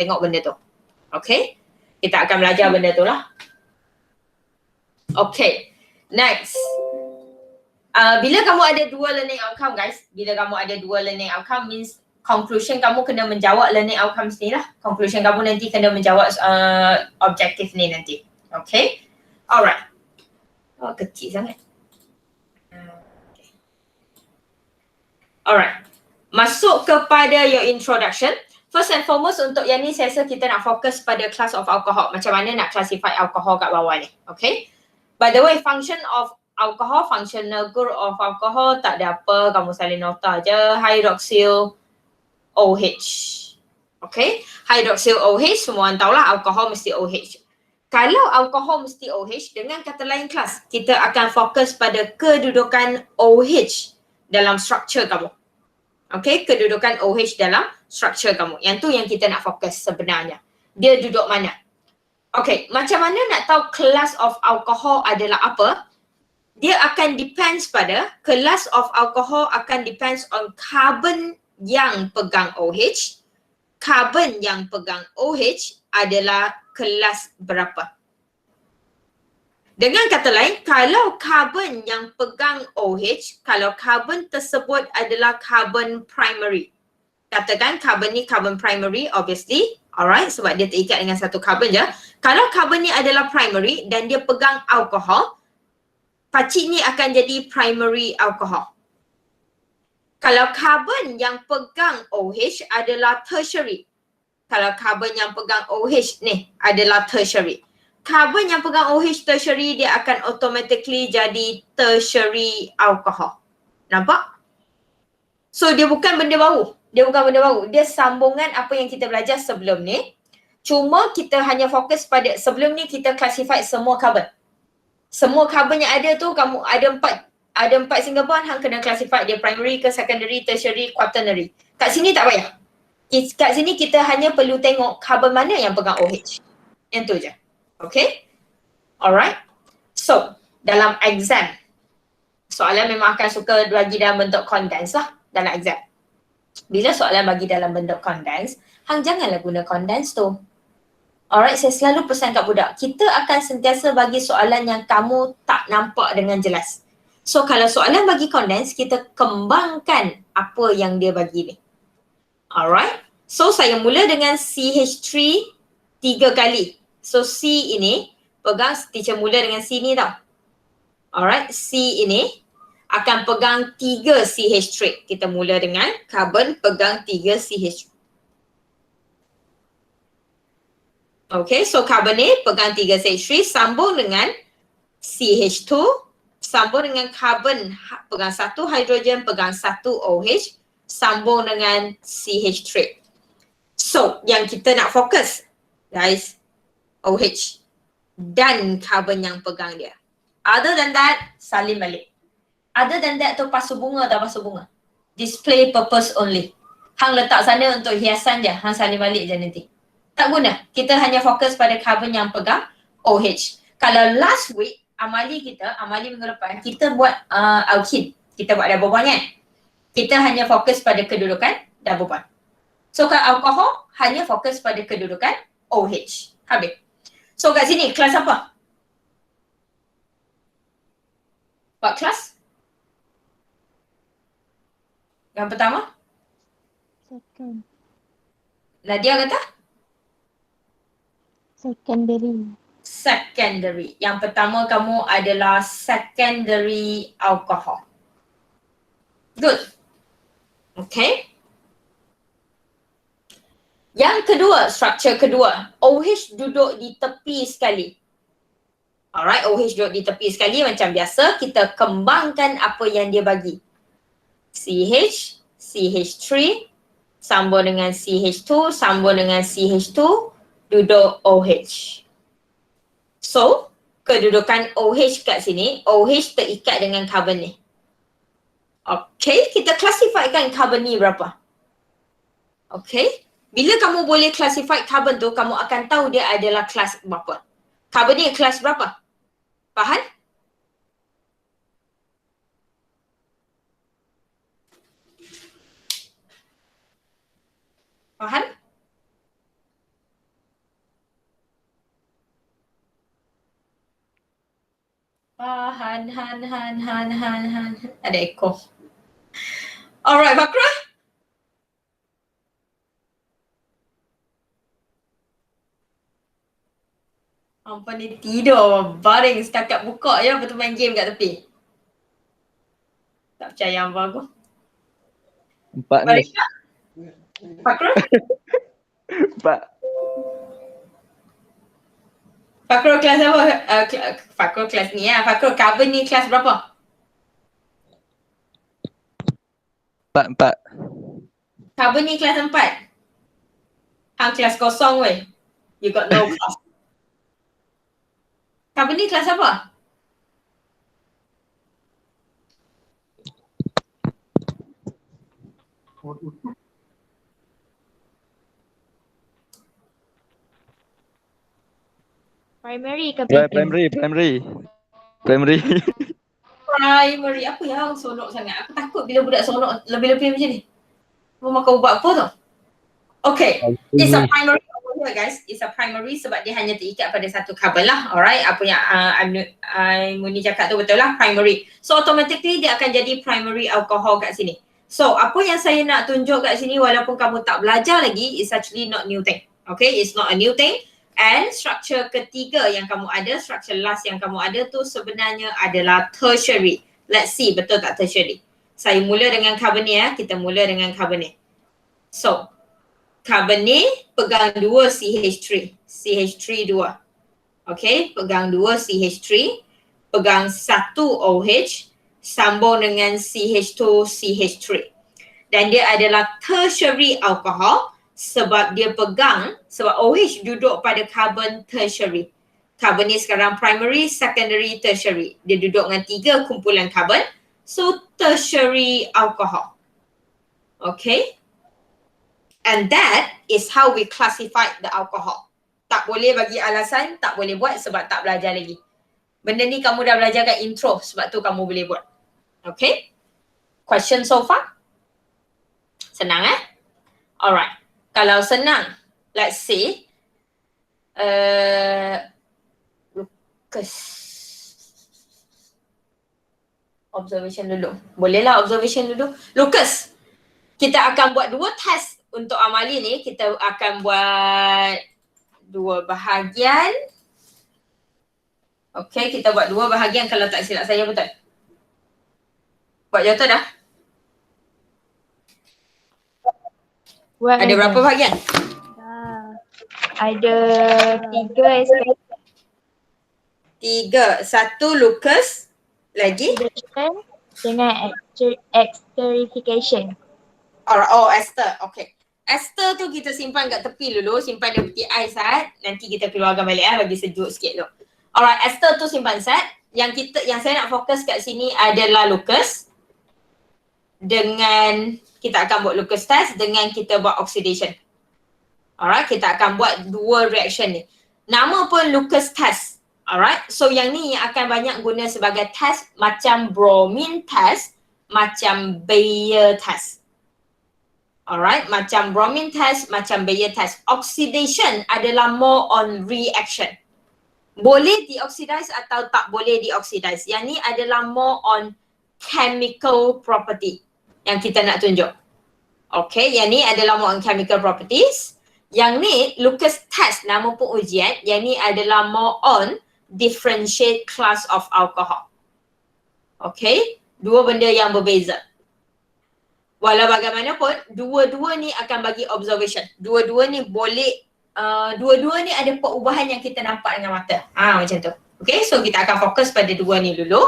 tengok benda tu. Okay, kita akan belajar benda tu lah. Okay, next. Bila kamu ada dua learning outcome guys, bila kamu ada dua learning outcome means conclusion kamu kena menjawab learning outcomes ni lah. Conclusion kamu nanti kena menjawab objektif ni nanti. Okay, alright. Oh, kecil sangat. Okay. Alright, masuk kepada your introduction. First and foremost untuk yang ni saya rasa kita nak fokus pada class of alcohol. Macam mana nak classify alcohol kat bawah ni. Okay. By the way, function of alcohol, functional group of alcohol tak ada apa. Kamu salin nota je. Hydroxyl OH. Okay. Hydroxyl OH semua orang tahulah alcohol mesti OH. Kalau alkohol mesti OH, dengan kata lain kelas, kita akan fokus pada kedudukan OH dalam struktur kamu. Okay, kedudukan OH dalam struktur kamu. Yang tu yang kita nak fokus sebenarnya. Dia duduk mana? Okay, macam mana nak tahu class of alcohol adalah apa? Dia akan depends pada, class of alcohol akan depends on carbon yang pegang OH. Carbon yang pegang OH adalah kelas berapa? Dengan kata lain, kalau carbon yang pegang OH, kalau carbon tersebut adalah carbon primary. Katakan carbon ni carbon primary, obviously. Alright, sebab dia terikat dengan satu carbon je. Kalau carbon ni adalah primary dan dia pegang alkohol, pacik ni akan jadi primary alcohol. Kalau carbon yang pegang OH adalah tertiary. Kalau carbon yang pegang OH ni adalah tertiary. Carbon yang pegang OH tertiary dia akan automatically jadi tertiary alcohol. Nampak? So dia bukan benda baru. Dia bukan benda baru. Dia sambungan apa yang kita belajar sebelum ni. Cuma kita hanya fokus pada sebelum ni kita classify semua carbon. Semua carbon yang ada tu kamu ada empat single bond, hang kena classify dia primary ke secondary, tertiary, quaternary. Kat sini tak payah. Kat sini kita hanya perlu tengok carbon mana yang pegang OH. Yang tu je. Okay? Alright. So, dalam exam, soalan memang akan suka bagi dalam bentuk condense lah dalam exam. Bila soalan bagi dalam bentuk condense, hang janganlah guna condense tu. Alright, saya selalu pesan kat budak, kita akan sentiasa bagi soalan yang kamu tak nampak dengan jelas. So, kalau soalan bagi condense, kita kembangkan apa yang dia bagi ni. Alright. So, saya mula dengan CH3 3 kali. So, C ini, pegang, teacher mula dengan C ni tau. Alright, C ini akan pegang 3 CH straight. Kita mula dengan carbon pegang 3 CH. Okay, so carbon ni pegang 3 CH3, sambung dengan CH2, sambung dengan carbon pegang 1 hidrogen, pegang 1 OH, sambung dengan CH straight. So, yang kita nak fokus, guys, OH dan carbon yang pegang dia. Other than that, salin balik. Other than that tu pasu bunga tak pasu bunga. Display purpose only. Hang letak sana untuk hiasan je. Hang salin balik je nanti. Tak guna. Kita hanya fokus pada carbon yang pegang OH. Kalau last week, amali minggu depan, kita buat alkene. Kita buat double bond kan? Kita hanya fokus pada kedudukan double bond. So kalau alkohol, hanya fokus pada kedudukan OH. Habis. So kat sini kelas apa? What kelas? Yang pertama? Second. Nadia kata? Secondary. Secondary. Yang pertama kamu adalah secondary alcohol. Good. Okay. Yang kedua, struktur kedua. OH duduk di tepi sekali. Alright, OH duduk di tepi sekali macam biasa. Kita kembangkan apa yang dia bagi. CH, CH3, sambung dengan CH2, sambung dengan CH2, duduk OH. So, kedudukan OH kat sini, OH terikat dengan carbon ni. Okay, kita classifykan carbon ni berapa. Okay, bila kamu boleh classify carbon tu, kamu akan tahu dia adalah kelas berapa. Carbon ni kelas berapa? Faham? Faham? Han. Ada echo. Alright, Fakrul. Ampun ni tidur, baring setakat buka je, lepas tu main game kat tepi. Tak percaya apa aku. 4 ni. Baring tak? Fakrul? 4. Fakrul kelas apa? Fakrul kelas ni ya. Fakrul carbon ni kelas berapa? 4. Carbon ni kelas 4. Hang kelas kosong weh. You got no class. Carbon ni kelas apa? Primary ke Primary. Primary. Apa yang sonok sangat? Aku takut bila budak sonok lebih-lebih macam ni. Mau makan ubat apa tu? Okay. It's a primary over here guys. It's a primary sebab dia hanya terikat pada satu carbon lah. Alright. Apa yang Muni cakap tu betul lah. Primary. So automatically dia akan jadi primary alcohol kat sini. So apa yang saya nak tunjuk kat sini walaupun kamu tak belajar lagi, it's actually not new thing. Okay. It's not a new thing. And structure ketiga yang kamu ada, structure last yang kamu ada tu sebenarnya adalah tertiary. Let's see betul tak tertiary. Saya mula dengan carbon ni ya. Kita mula dengan carbon ni. So, carbon ni pegang 2 CH3. CH3 2. Okay, pegang 2 CH3. Pegang 1 OH. Sambung dengan CH2 CH3. Dan dia adalah tertiary alcohol sebab dia pegang, sebab OH duduk pada carbon tertiary. Carbon ni sekarang primary, secondary, tertiary. Dia duduk dengan 3 kumpulan carbon. So, tertiary alcohol. Okay. And that is how we classify the alcohol. Tak boleh bagi alasan, tak boleh buat sebab tak belajar lagi. Benda ni kamu dah belajar kat intro sebab tu kamu boleh buat. Okay. Question so far? Senang Alright. Kalau senang, let's say, Lucas. Observation dulu. Bolehlah observation dulu. Lucas, kita akan buat 2 test untuk amali ni. Kita akan buat 2 bahagian. Okay, kita buat 2 bahagian kalau tak silap saya betul. Buat jatuh dah? Ada berapa bahagian? Ada 3 aspek. 3. 1 Lucas. Lagi? Dengan exterification. Alright, oh Esther. Okay. Esther tu kita simpan kat tepi dulu. Simpan dia peti ais nanti kita keluarkan balik bagi sejuk sikit dulu. Alright, Esther tu simpan set. Yang saya nak fokus kat sini adalah Lucas. Dengan kita akan buat Lucas test dengan kita buat oxidation. Alright, kita akan buat 2 reaction ni. Nama pun Lucas test. Alright, so yang ni akan banyak guna sebagai test macam bromine test, macam Bayer test. Alright, macam bromine test, macam Bayer test. Oxidation adalah more on reaction. Boleh dioxidize atau tak boleh dioxidize. Yang ni adalah more on chemical property yang kita nak tunjuk. Okay, yang ni adalah more on chemical properties. Yang ni Lucas test, nama pun ujian. Yang ni adalah more on differentiate class of alcohol. Okay, 2 benda yang berbeza. Walau bagaimanapun, dua-dua ni akan bagi observation. Dua-dua ni boleh, dua-dua ni ada perubahan yang kita nampak dengan mata. Macam tu. Okay, so kita akan fokus pada 2 ni dulu.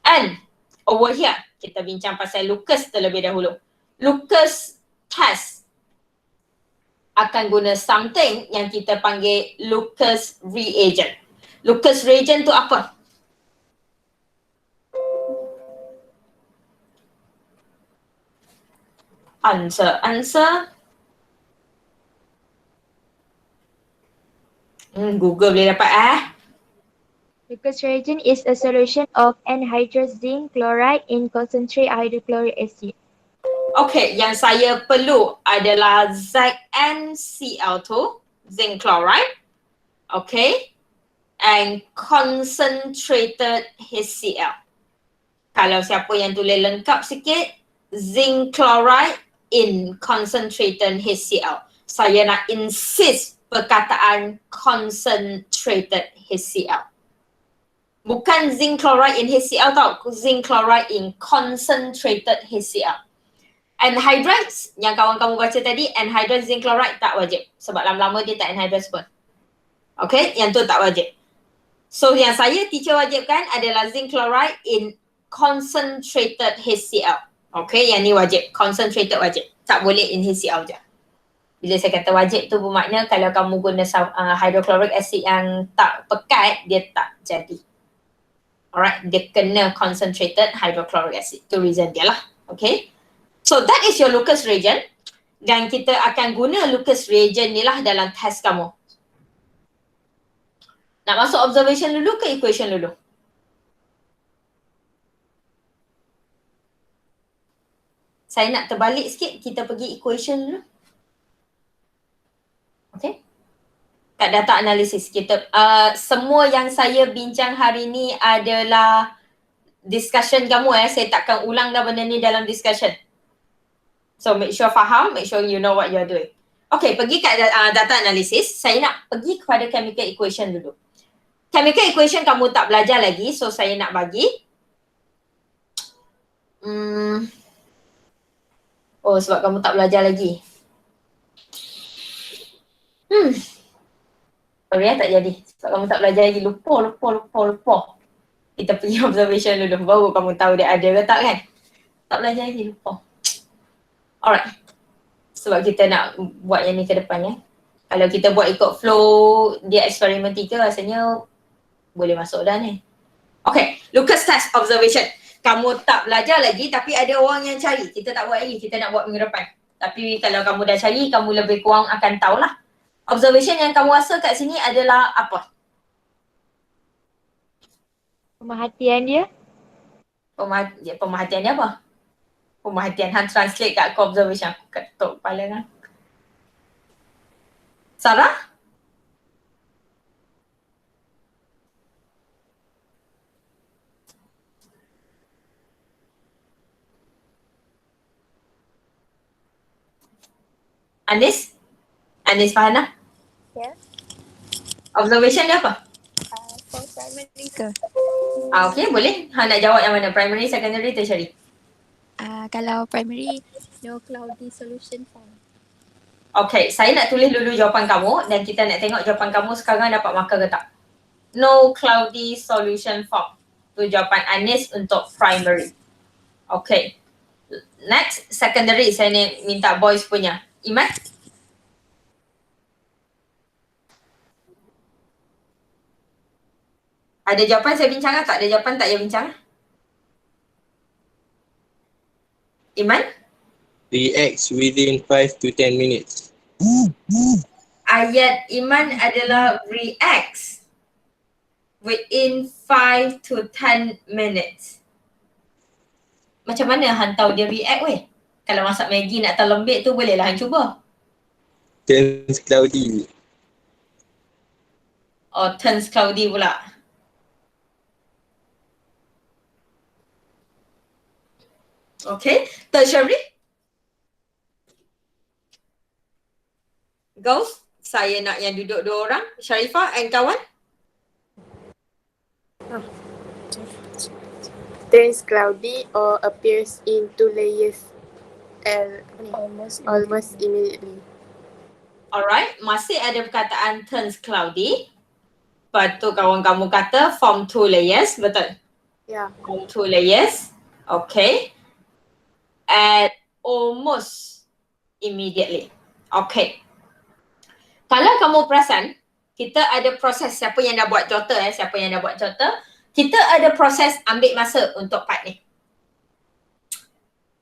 And over here, kita bincang pasal Lucas terlebih dahulu. Lucas test akan guna something yang kita panggil Lucas reagent. Lucas reagent tu apa? Answer. Google boleh dapat Lucas reagent is a solution of anhydrous zinc chloride in concentrate hydrochloric acid. Okay, yang saya perlu adalah ZnCl2, zinc chloride. Okay. and concentrated HCl. Kalau siapa yang tulis lengkap sikit, zinc chloride in concentrated HCl. Saya nak insist perkataan concentrated HCl. Bukan zinc chloride in HCl tau, zinc chloride in concentrated HCl. Anhydrous yang kawan-kamu baca tadi, anhydrous zinc chloride tak wajib sebab lama-lama dia tak anhydrous pun. Okay, yang tu tak wajib. So yang saya teacher wajibkan adalah zinc chloride in concentrated HCl. Okay, yang ni wajib, concentrated wajib. Tak boleh in HCl je. Bila saya kata wajib tu bermakna kalau kamu guna hydrochloric acid yang tak pekat, dia tak jadi. Alright, dia kena concentrated hydrochloric acid. Tu reason dia lah. Okay. So that is your Lucas reagent. Dan kita akan guna Lucas reagent ni lah dalam test kamu. Nak masuk observation dulu ke equation dulu? Saya nak terbalik sikit, kita pergi equation dulu. Okay. Kat data analisis kita, semua yang saya bincang hari ni adalah discussion kamu saya takkan ulang dah benda ni dalam discussion. So make sure faham, make sure you know what you're doing. Okay, pergi kat data analisis, saya nak pergi kepada chemical equation dulu. Chemical equation kamu tak belajar lagi, so saya nak bagi. Oh, sebab kamu tak belajar lagi. Sorry tak jadi. Sebab kamu tak belajar lagi. Lupa. Kita pergi observation dulu. Baru kamu tahu dia ada ke tak kan? Tak belajar lagi. Lupa. Alright. Sebab kita nak buat yang ni ke depan Kalau kita buat ikut flow dia eksperimentika rasanya boleh masuk dah ni. Okay. Lucas test observation. Kamu tak belajar lagi tapi ada orang yang cari. Kita tak buat lagi. Kita nak buat minggu depan. Tapi kalau kamu dah cari, kamu lebih kurang akan tahulah. Observation yang kamu rasa kat sini adalah apa? Pemerhatian dia. Pemerhatian dia apa? Pemerhatian Han translate kat aku observation. Aku ketuk kepala kan. Sarah? Anis? Anis Fahana? Ya. Observation dia apa? For primary ke? Okay, boleh. Han nak jawab yang mana? Primary, secondary, tertiary? Kalau primary, no cloudy solution form. Okay, saya nak tulis dulu jawapan kamu dan kita nak tengok jawapan kamu sekarang dapat markah ke tak. No cloudy solution form. Tu jawapan Anis untuk primary. Okay. Next, secondary. Saya ni minta boys punya. Iman? Ada jawapan saya bincang ke tak? Ada jawapan tak saya bincang? Iman? Reacts within 5 to 10 minutes. Ayat Iman adalah reacts within 5 to 10 minutes. Macam mana Han tahu dia react weh? Kalau masak Maggi nak tahu lembik tu bolehlah Han cuba. Turns cloudy. Oh, turns cloudy pula. Okay, tertiary. Girls, saya nak yang duduk 2 orang. Sharifah and kawan. Turns cloudy or appears in 2 layers almost immediately. Alright, masih ada perkataan turns cloudy. Lepas tu kawan kamu kata form 2 layers, betul? Yeah. Form 2 layers. Okay. At almost immediately. Okay. Kalau kamu perasan, kita ada proses, siapa yang dah buat jota siapa yang dah buat jota, kita ada proses ambil masa untuk part ni.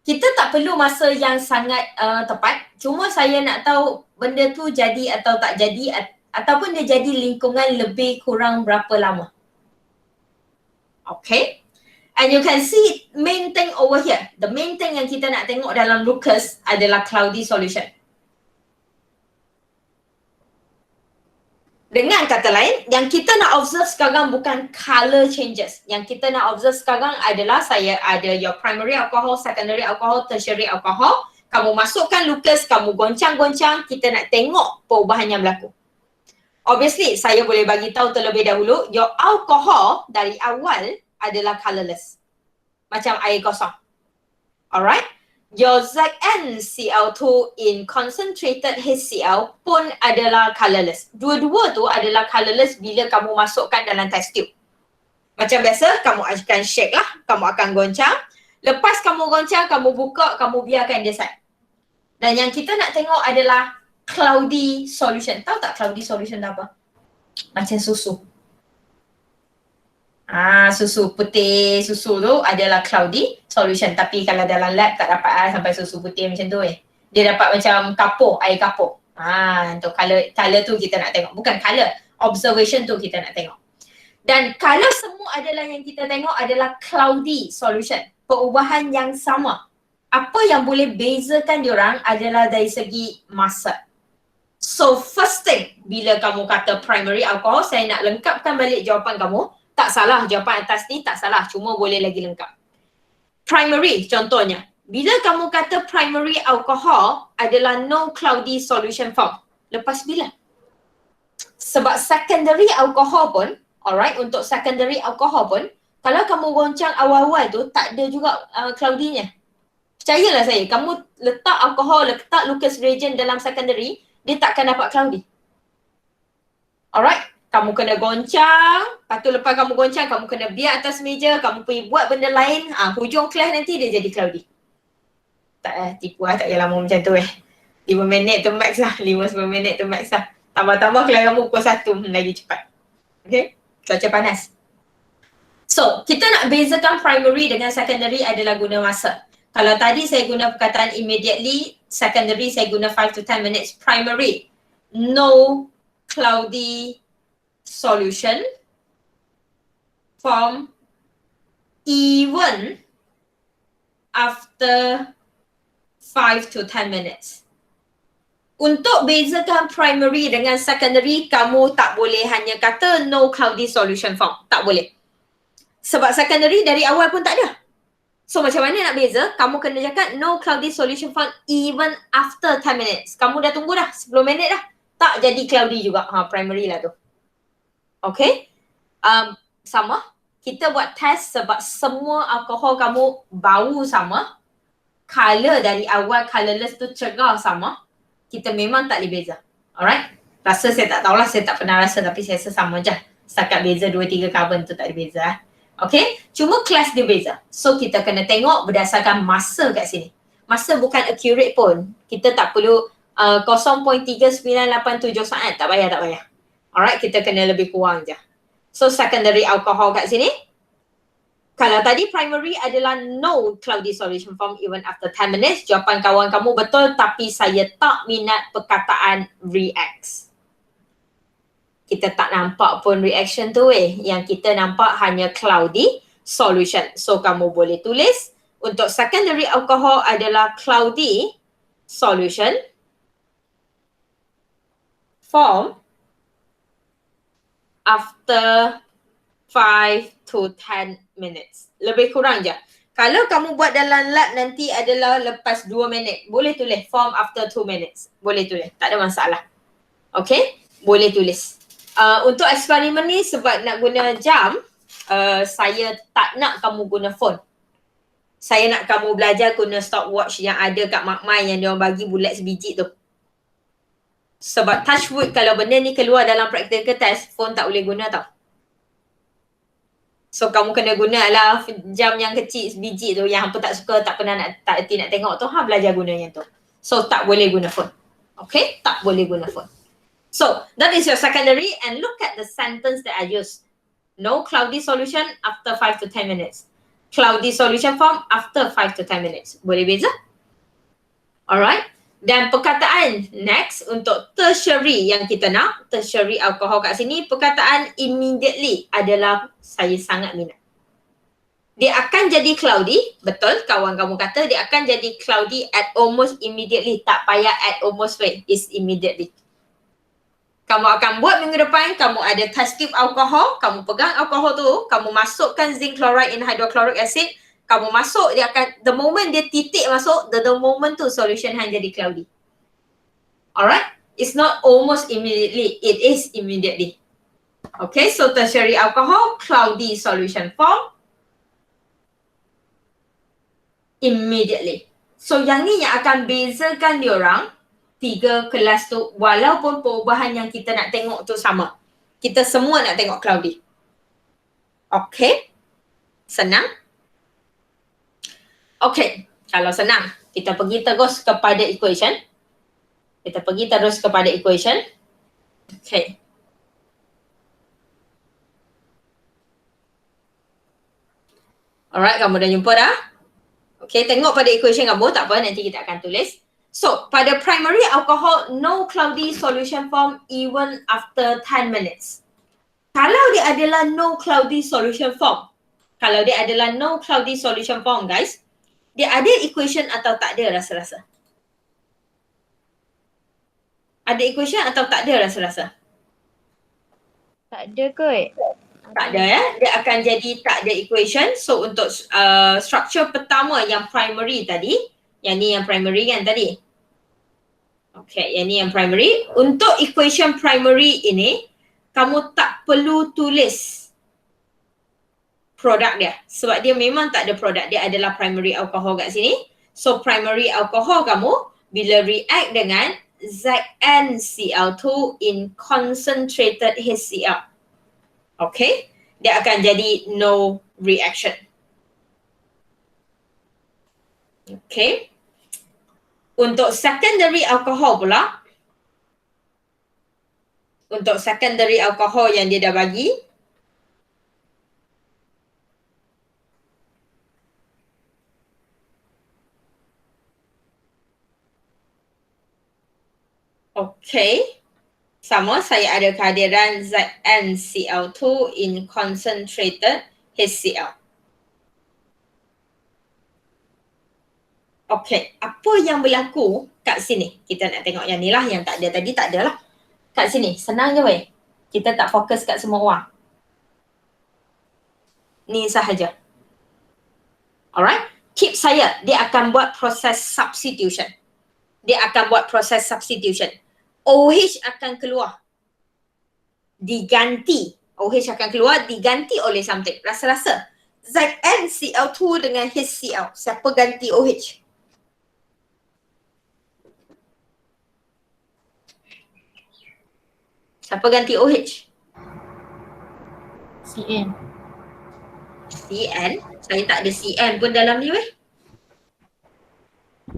Kita tak perlu masa yang sangat tepat, cuma saya nak tahu benda tu jadi atau tak jadi ataupun dia jadi lingkungan lebih kurang berapa lama. Okay. And you can see main thing over here. The main thing yang kita nak tengok dalam Lucas adalah cloudy solution. Dengan kata lain, yang kita nak observe sekarang bukan color changes. Yang kita nak observe sekarang adalah saya ada your primary alcohol, secondary alcohol, tertiary alcohol. Kamu masukkan Lucas, kamu goncang-goncang, kita nak tengok perubahan yang berlaku. Obviously, saya boleh bagi tahu terlebih dahulu, your alcohol dari awal adalah colorless. Macam air kosong. Alright? Your ZnCl2 in concentrated HCl pun adalah colorless. Dua-dua tu adalah colorless bila kamu masukkan dalam test tube. Macam biasa, kamu akan shake lah. Kamu akan goncang. Lepas kamu goncang, kamu buka, kamu biarkan dia set. Dan yang kita nak tengok adalah cloudy solution. Tahu tak cloudy solution tu apa? Macam susu. Susu putih, susu tu adalah cloudy solution. Tapi kalau dalam lab tak dapat sampai susu putih macam tu Dia dapat macam kapur, air kapur. Untuk color tu kita nak tengok. Bukan color, observation tu kita nak tengok. Dan kalau semua adalah yang kita tengok adalah cloudy solution. Perubahan yang sama. Apa yang boleh bezakan diorang adalah dari segi masa. So first thing, bila kamu kata primary alcohol, saya nak lengkapkan balik jawapan kamu. Tak salah, jawapan atas ni tak salah, cuma boleh lagi lengkap. Primary contohnya, bila kamu kata primary alcohol adalah no cloudy solution form, lepas bila? Sebab secondary alcohol pun, alright, untuk secondary alcohol pun, kalau kamu goncang awal-awal tu tak ada juga cloudy-nya. Percayalah saya, kamu letak alkohol, letak Lucas reagent dalam secondary, dia takkan dapat cloudy. Alright? Kamu kena goncang, lepas tu lepas kamu goncang, kamu kena biar atas meja, kamu pergi buat benda lain, hujung kelas nanti dia jadi cloudy. Tak tipu tak payah lama macam tu 5 minit tu max lah, 5-10 minit tu max lah. Tambah-tambah kelas kamu pukul 1 lagi cepat. Okay? Cuaca panas. So, kita nak bezakan primary dengan secondary adalah guna masa. Kalau tadi saya guna perkataan immediately, secondary saya guna 5 to 10 minutes, primary, no cloudy solution form even after 5 to 10 minutes. Untuk bezakan primary dengan secondary, kamu tak boleh hanya kata no cloudy solution form. Tak boleh. Sebab secondary dari awal pun tak ada. So macam mana nak beza? Kamu kena cakap no cloudy solution form even after 10 minutes. Kamu dah tunggu dah 10 minit dah. Tak jadi cloudy juga. Primary lah tu. Okay, sama. Kita buat test sebab semua alkohol kamu bau sama. Color dari awal colorless tu cerah sama. Kita memang tak boleh beza. Alright? Rasa saya tak tahulah, saya tak pernah rasa tapi saya rasa sama je. Setakat beza 2-3 carbon tu tak boleh beza. Okay? Cuma kelas dia beza. So kita kena tengok berdasarkan masa kat sini. Masa bukan accurate pun. Kita tak perlu 0.3987 saat. Tak payah. Alright, kita kena lebih kurang je. So secondary alcohol kat sini. Kalau tadi primary adalah no cloudy solution form even after 10 minutes. Jawapan kawan kamu betul tapi saya tak minat perkataan reacts. Kita tak nampak pun reaction tu Yang kita nampak hanya cloudy solution. So kamu boleh tulis untuk secondary alcohol adalah cloudy solution form after 5 to 10 minutes. Lebih kurang je. Kalau kamu buat dalam lab nanti adalah lepas 2 minit. Boleh tulis form after 2 minutes. Boleh tulis. Tak ada masalah. Okay? Boleh tulis. Untuk eksperimen ni sebab nak guna jam, saya tak nak kamu guna phone. Saya nak kamu belajar guna stopwatch yang ada kat Makmai yang diorang bagi bulat sebiji tu. Sebab touch wood kalau benda ni keluar dalam practical test, phone tak boleh guna tau. So kamu kena guna lah jam yang kecil sebiji tu yang hampa tak suka, tak pernah tak erti nak tengok tu, belajar guna yang tu. So tak boleh guna phone. Okay? Tak boleh guna phone. So that is your secondary and look at the sentence that I use. No cloudy solution after 5 to 10 minutes. Cloudy solution form after 5 to 10 minutes. Boleh beza? Alright? Dan perkataan next untuk tertiary yang kita nak, tertiary alcohol kat sini, perkataan immediately adalah saya sangat minat. Dia akan jadi cloudy, betul kawan kamu kata dia akan jadi cloudy at almost immediately. Tak payah at almost way, is immediately. Kamu akan buat minggu depan, kamu ada test tube alkohol, kamu pegang alkohol tu, kamu masukkan zinc chloride in hydrochloric acid, kamu masuk, dia akan, the moment dia titik masuk, the moment tu solution hang jadi cloudy. Alright? It's not almost immediately, it is immediately. Okay, so tertiary alcohol, cloudy solution form, immediately. So yang ni yang akan bezakan diorang, tiga kelas tu, walaupun perubahan yang kita nak tengok tu sama. Kita semua nak tengok cloudy. Okay? Senang? Okay, kalau senang, kita pergi terus kepada equation. Kita pergi terus kepada equation. Okay. Alright, kamu dah jumpa dah? Okay, tengok pada equation kamu, tak apa, nanti kita akan tulis. So, pada primary alcohol, no cloudy solution form even after 10 minutes. Kalau dia adalah no cloudy solution form, kalau dia adalah no cloudy solution form, guys, dia ada equation atau tak ada rasa-rasa? Ada equation atau tak ada rasa-rasa? Tak ada kot. Tak ada ya, dia akan jadi tak ada equation. So untuk structure pertama yang primary tadi, yang ni yang primary kan tadi. Okay, yang ni yang primary. Untuk equation primary ini, kamu tak perlu tulis produk dia. Sebab dia memang tak ada produk, dia adalah primary alcohol kat sini. So primary alcohol kamu bila react dengan ZnCl2 in concentrated HCl. Okay, dia akan jadi no reaction. Okay. Untuk secondary alcohol pula, untuk secondary alcohol yang dia dah bagi, okay, sama, saya ada kehadiran ZnCl2 in concentrated HCl. Okay, apa yang berlaku kat sini? Kita nak tengok yang ni lah, yang tak ada tadi tak ada lah. Kat sini, senang je weh. Kita tak fokus kat semua orang. Ni sahaja. Alright, tip saya, dia akan buat proses substitution. Dia akan buat proses substitution. OH akan keluar. Diganti. OH akan keluar, diganti oleh something. Rasa-rasa. ZnCl2 dengan HCl. Siapa ganti OH? Siapa ganti OH? Cn. Cn? Saya tak ada Cn pun dalam ni weh.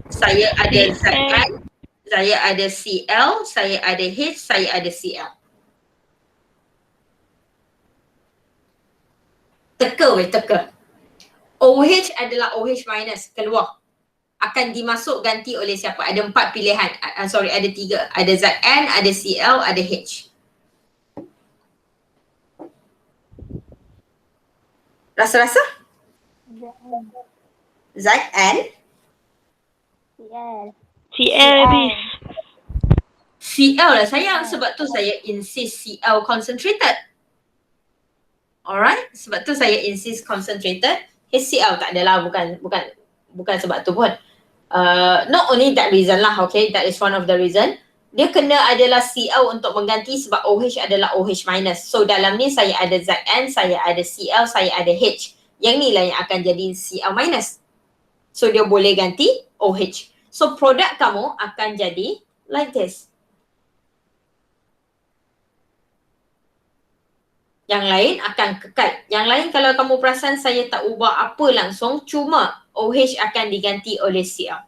Saya ada Zn, saya ada Cl, saya ada H, saya ada Cl. Teka weh, teka. OH adalah OH minus, keluar. Akan dimasuk ganti oleh siapa? Ada 4 pilihan. Ada 3. Ada Zn, ada Cl, ada H. Rasa-rasa? Zn? CL habis. Cl lah sayang, sebab tu saya insist Cl concentrated. Alright, sebab tu saya insist concentrated. HCl tak adalah, bukan sebab tu pun. Not only that reason lah, okay, that is one of the reason. Dia kena adalah Cl untuk mengganti sebab OH adalah OH minus. So dalam ni saya ada Zn, saya ada Cl, saya ada H. Yang ni lah yang akan jadi Cl minus. So dia boleh ganti OH. So produk kamu akan jadi like this. Yang lain akan kekal. Yang lain kalau kamu perasan saya tak ubah apa langsung, cuma OH akan diganti oleh Cl.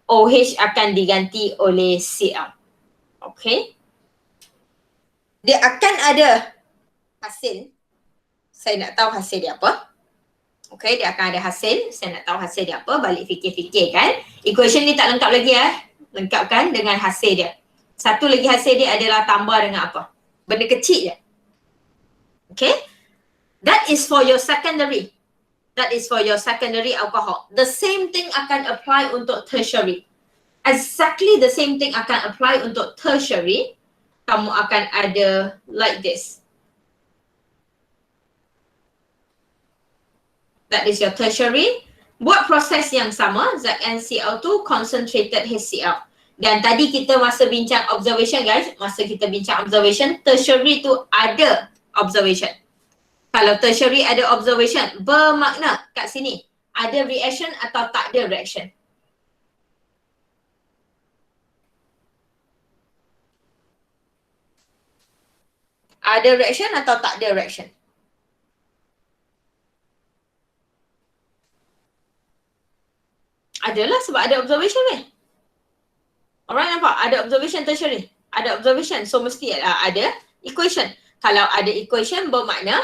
OH akan diganti oleh Cl. Okay. Dia akan ada hasil. Saya nak tahu hasil dia apa. Okay, dia akan ada hasil. Saya nak tahu hasil dia apa. Balik fikir-fikir kan. Equation ni tak lengkap lagi Lengkapkan dengan hasil dia. Satu lagi hasil dia adalah tambah dengan apa? Benda kecil je. Okay. That is for your secondary. That is for your secondary alcohol. The same thing akan apply untuk tertiary. Exactly the same thing akan apply untuk tertiary. kamu akan ada like this. That is your tertiary. Buat proses yang sama, zat NCl2 concentrated HCl. Dan tadi kita masa bincang observation guys, masa kita bincang observation, tertiary tu ada observation. Kalau tertiary ada observation, bermakna kat sini ada reaction atau tak ada reaction. Ada reaction atau tak ada reaction? Adalah sebab ada observation ni. Alright, nampak? Ada observation tertiary. Ada observation. So mesti ada equation. Kalau ada equation bermakna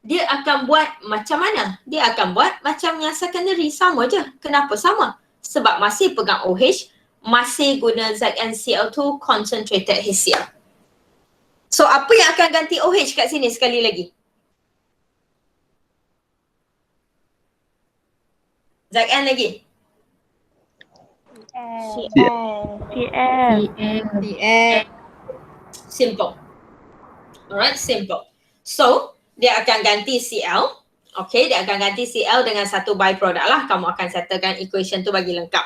dia akan buat macam mana? Dia akan buat macam yang secondary. Sama je. Kenapa sama? Sebab masih pegang OH, masih guna zat NCl2 concentrated HCl. So apa yang akan ganti OH kat sini sekali lagi? Zat N lagi. Simple. Alright, simple. So, dia akan ganti Cl. Okay, dia akan ganti Cl dengan satu byproduct lah. Kamu akan settlekan equation tu bagi lengkap.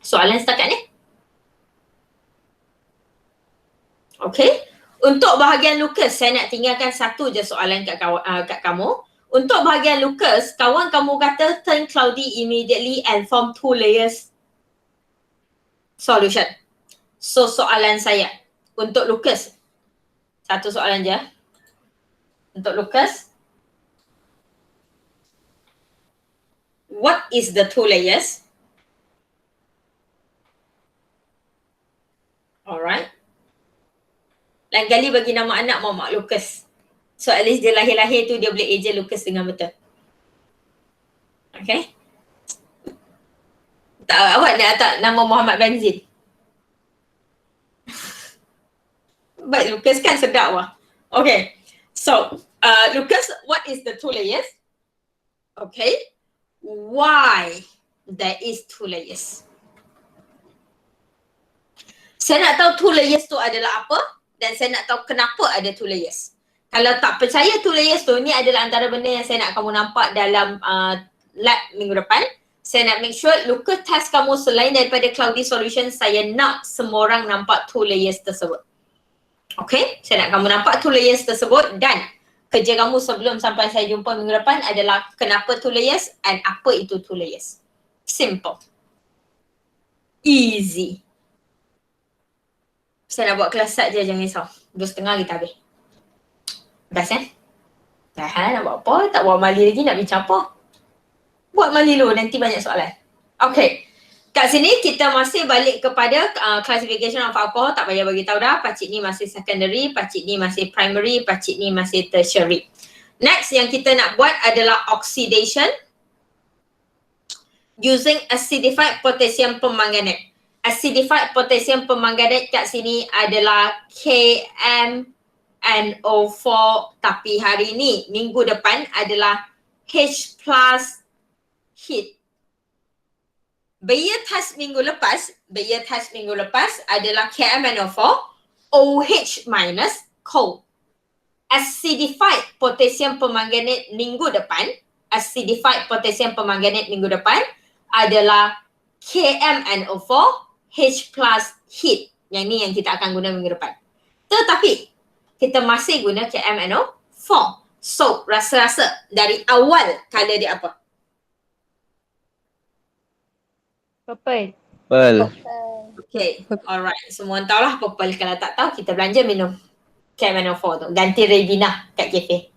Soalan setakat ni? Okay. Untuk bahagian Lucas, saya nak tinggalkan satu je soalan kat kamu. Untuk bahagian Lucas, kawan kamu kata turn cloudy immediately and form 2 layers solution. So soalan saya untuk Lucas, satu soalan je. Untuk Lucas, what is the 2 layers? Alright. Lain kali bagi nama anak Muhammad Lucas. So at least dia lahir-lahir tu dia boleh eja Lucas dengan betul. Okay. Tak, awak nak tak nama Muhammad Benzin? But Lucas kan sedap wah. Okay. So, Lucas, what is the 2 layers? Okay. Why there is 2 layers? Saya nak tahu 2 layers tu adalah apa dan saya nak tahu kenapa ada 2 layers. Kalau tak percaya 2 layers tu, ni adalah antara benda yang saya nak kamu nampak dalam lab minggu depan. Saya nak make sure Lucas test kamu selain daripada cloudy solution, saya nak semua orang nampak 2 layers tersebut. Okay, saya nak kamu nampak 2 layers tersebut dan kerja kamu sebelum sampai saya jumpa minggu depan adalah kenapa 2 layers and apa itu 2 layers. Simple. Easy. Saya nak buat kelas start je, jangan risau. 2:30 kita habis. Best kan? Dah nak buat apa? Tak buat mali lagi nak bincang apa? Buat mali dulu, nanti banyak soalan. Okay. Kat sini kita masih balik kepada classification of alcohol. Tak payah bagi tahu dah. Pacik ni masih secondary, pacik ni masih primary, pacik ni masih tertiary. Next yang kita nak buat adalah oxidation using acidified potassium permanganate. Acidified potassium permanganate kat sini adalah KMNO4, tapi hari ni minggu depan adalah H plus heat. Bayar test minggu lepas adalah KMNO4 OH minus cold. Acidified potassium permanganate minggu depan adalah KMNO4 H plus heat. Yang ni yang kita akan guna minggu depan. Tetapi kita masih guna KMNO4. So rasa-rasa dari awal colour dia apa? Purple. Purple. Okay, alright. Semua orang tahulah purple. Kalau tak tahu, kita belanja minum KMNO4 tu. Ganti Ribena kat kafe.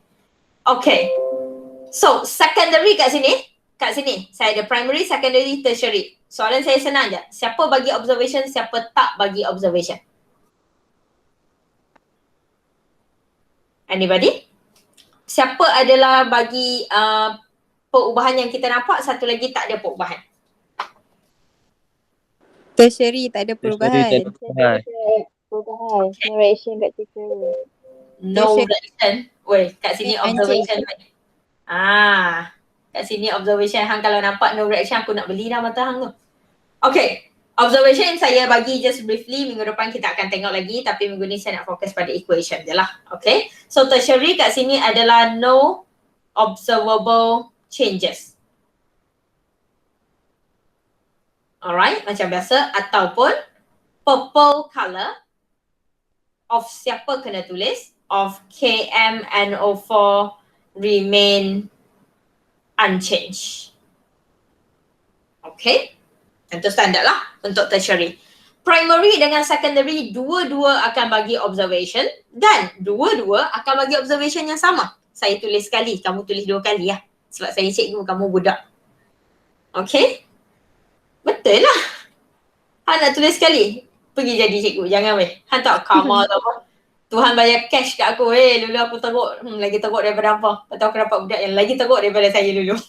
Okay. So, secondary kat sini. Saya ada primary, secondary, tertiary. Soalan saya senang je. Siapa bagi observation, siapa tak bagi observation? Anybody? Siapa adalah bagi perubahan yang kita nampak, satu lagi tak ada perubahan? Tertiary tak ada perubahan. Perubahan. No reaction kat tertiary. No reaction. Weh, kat sini observation. Kat sini observation. Hang kalau nampak no reaction, aku nak beli dah mata hang tu. Okay. Observation saya bagi just briefly, minggu depan kita akan tengok lagi, tapi minggu ni saya nak fokus pada equation je lah. Okay. So tertiary kat sini adalah no observable changes. Alright, macam biasa, ataupun purple colour of siapa kena tulis of KMNO4 remain unchanged. Okay. Tentu standard lah untuk tertiary. Primary dengan secondary dua-dua akan bagi observation dan dua-dua akan bagi observation yang sama. Saya tulis sekali, kamu tulis 2 kali lah. Sebab saya cikgu, kamu budak. Okay? Betul lah. Han nak tulis sekali, pergi jadi cikgu. Jangan weh. Han tak karma atau apa. Tuhan bayar cash kat aku. Dulu aku teruk. Lagi teruk daripada apa. Atau aku dapat budak yang lagi teruk daripada saya dulu.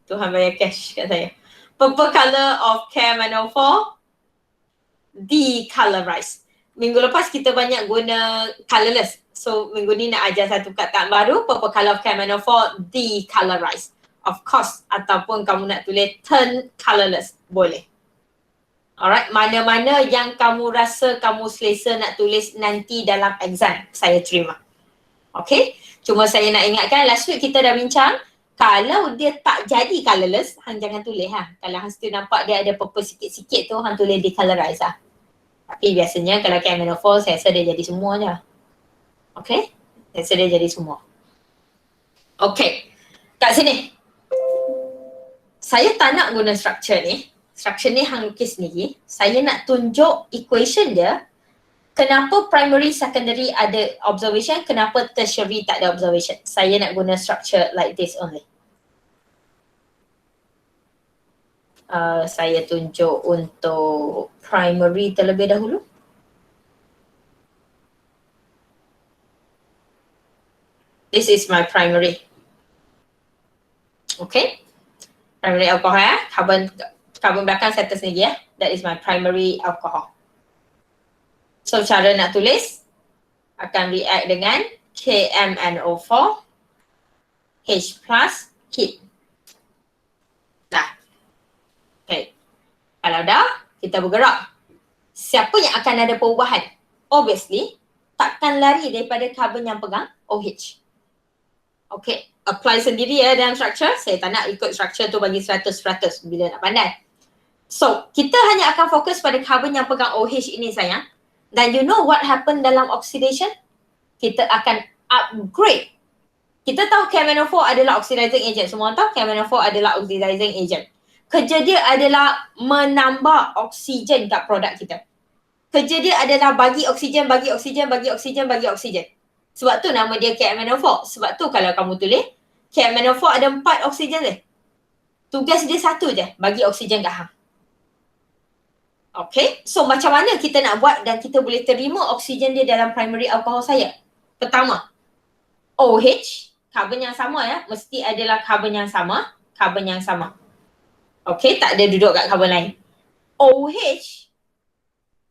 Tuhan bayar cash kat saya. Purple colour of KMNO4 decolorized. Minggu lepas kita banyak guna colourless. So minggu ni nak ajar satu kataan baru. Purple colour of KMNO4 decolorized. Of course, ataupun kamu nak tulis turn colourless. Boleh. Alright, mana-mana yang kamu rasa kamu selesa nak tulis nanti dalam exam, saya terima. Okay, cuma saya nak ingatkan last week kita dah bincang, kalau dia tak jadi colourless, hang jangan tulis ha. Kalau hang still nampak dia ada purple sikit-sikit tu, hang tulis decolorize lah. Tapi biasanya kalau KMNO4, saya rasa dia jadi semua je. Okay, saya rasa dia jadi semua. Okay, kat sini. Saya tak nak guna structure ni. Structure ni hang lukis sendiri. Saya nak tunjuk equation dia. Kenapa primary, secondary ada observation, kenapa tertiary tak ada observation. Saya nak guna structure like this only. Saya tunjuk untuk primary terlebih dahulu. This is my primary. Okay. Primary alcohol ya. Carbon belakang saya atas sendiri ya. That is my primary alcohol. So cara nak tulis akan react dengan KMNO4 H plus heat. Dah. Okay. Kalau dah, kita bergerak. Siapa yang akan ada perubahan? Obviously, takkan lari daripada carbon yang pegang OH. Okay. Apply sendiri ya dalam structure. Saya tak nak ikut structure tu bagi 100% bila nak pandai. So, kita hanya akan fokus pada carbon yang pegang OH ini sayang. Dan you know what happen dalam oxidation? Kita akan upgrade. Kita tahu KMNO4 adalah oxidizing agent. Semua tahu KMNO4 adalah oxidizing agent. Kerja dia adalah menambah oksigen kat produk kita. Kerja dia adalah bagi oksigen, bagi oksigen, bagi oksigen, bagi oksigen. Sebab tu nama dia KMNO4. Sebab tu kalau kamu tulis, KMNO4 ada 4 oksigen je. Tugas dia satu je, bagi oksigen kat hang. Okay, so macam mana kita nak buat dan kita boleh terima oksigen dia dalam primary alcohol saya? Pertama, OH, carbon yang sama ya, mesti adalah carbon yang sama, carbon yang sama. Okay, tak ada duduk kat carbon lain. OH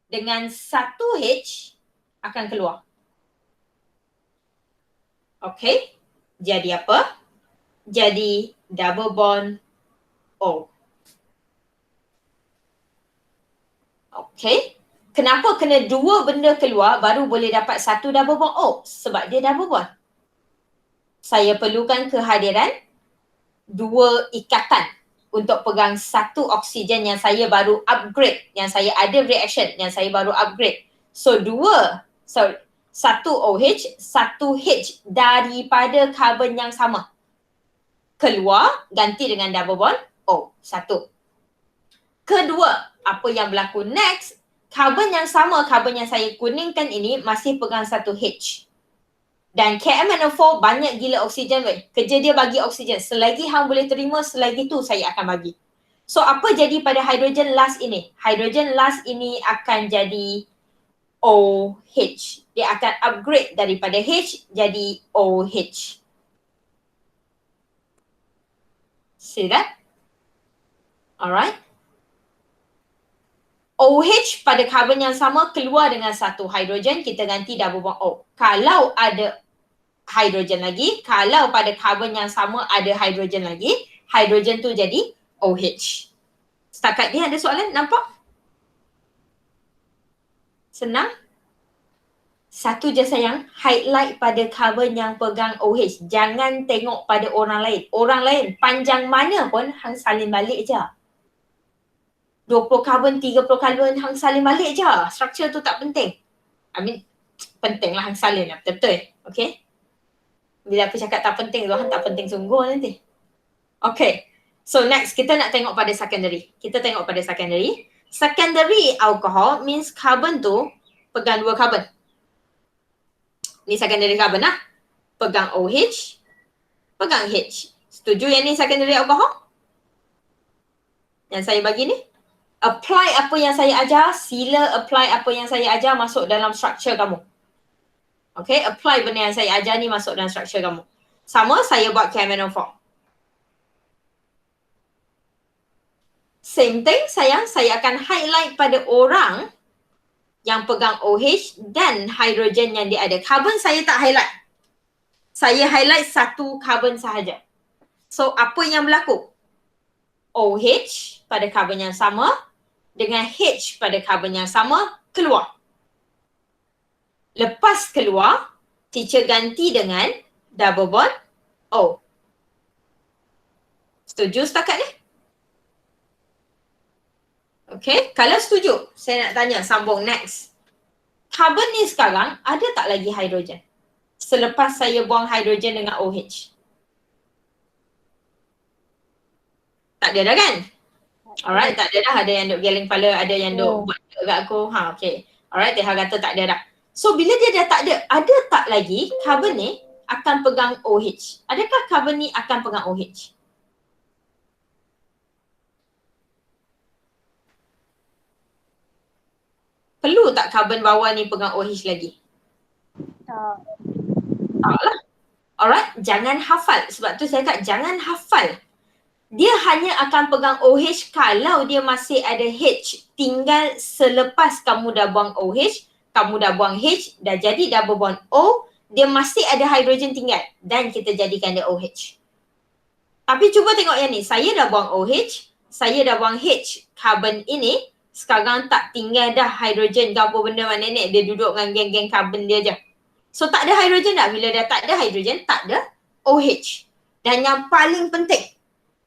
dengan 1H akan keluar. Okay, jadi apa? Jadi double bond O. Okay. Kenapa kena 2 benda keluar baru boleh dapat 1 double bond O? Sebab dia double bond. Saya perlukan kehadiran 2 ikatan untuk pegang 1 oksigen yang saya baru upgrade. Yang saya ada reaction yang saya baru upgrade. So 1 OH, 1 H daripada carbon yang sama. Keluar, ganti dengan double bond O. 1. Kedua, apa yang berlaku next, carbon yang sama, carbon yang saya kuningkan ini masih pegang 1 H. Dan KMNO4 banyak gila oksigen weh. Kerja dia bagi oksigen. Selagi hang boleh terima, selagi tu saya akan bagi. So apa jadi pada hydrogen last ini? Hydrogen last ini akan jadi OH. Dia akan upgrade daripada H jadi OH. See that? Alright. OH pada carbon yang sama keluar dengan 1 hidrogen, kita ganti double bond O. Kalau ada hidrogen lagi, kalau pada carbon yang sama ada hidrogen lagi, hidrogen tu jadi OH. Setakat ni ada soalan? Nampak? Senang? Satu je sayang, highlight pada carbon yang pegang OH. Jangan tengok pada orang lain. Orang lain panjang mana pun hang salin balik je. 20 carbon, 30 carbon hang salin balik je. Structure tu tak penting. I mean, penting lah hang salin lah. Betul-betul. Okay? Bila aku cakap tak penting tu, hang tak penting sungguh nanti. Okay. So next, kita nak tengok pada secondary. Kita tengok pada secondary. Secondary alcohol means carbon tu pegang 2 carbon. Ni secondary carbon lah. Pegang OH, pegang H. Setuju yang ni secondary alcohol? Yang saya bagi ni? Apply apa yang saya ajar, sila apply apa yang saya ajar masuk dalam structure kamu. Okay, apply benda yang saya ajar ni masuk dalam structure kamu. Sama, saya buat KMNO4. Same thing sayang, saya akan highlight pada orang yang pegang OH dan hidrogen yang dia ada. Carbon saya tak highlight. Saya highlight satu carbon sahaja. So apa yang berlaku? OH pada carbon yang sama dengan H pada carbon yang sama keluar. Lepas keluar, teacher ganti dengan double bond O. Setuju setakat ni? Okay, kalau setuju, saya nak tanya sambung next. Carbon ni sekarang ada tak lagi hidrogen? Selepas saya buang hidrogen dengan OH. Tak ada dah kan? Alright, tak ada dah. Ada yang duk geleng kepala, ada yang duk buat kat aku. Okay. Alright, dia kata tak ada dah. So bila dia dah tak ada tak lagi carbon ni akan pegang OH? Adakah carbon ni akan pegang OH? Perlu tak carbon bawah ni pegang OH lagi? Tak lah. Alright, jangan hafal. Sebab tu saya kata jangan hafal. Dia hanya akan pegang OH kalau dia masih ada H. Tinggal selepas kamu dah buang OH, kamu dah buang H, dah jadi double bond O, dia masih ada hidrogen tinggal dan kita jadikan dia OH. Tapi cuba tengok yang ni. Saya dah buang OH, saya dah buang H. Carbon ini sekarang tak tinggal dah hidrogen ke apa benda mana ni. Dia duduk dengan geng-geng carbon dia je. So tak ada hidrogen dah. Bila dah tak ada hidrogen, tak ada OH. Dan yang paling penting,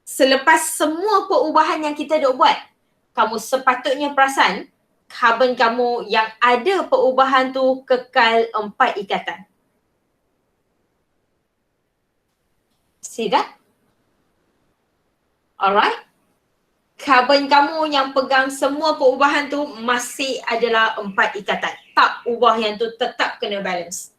selepas semua perubahan yang kita dah buat, kamu sepatutnya perasan carbon kamu yang ada perubahan tu kekal 4 ikatan. See that? Alright? Carbon kamu yang pegang semua perubahan tu masih adalah 4 ikatan. Tak ubah yang tu, tetap kena balance.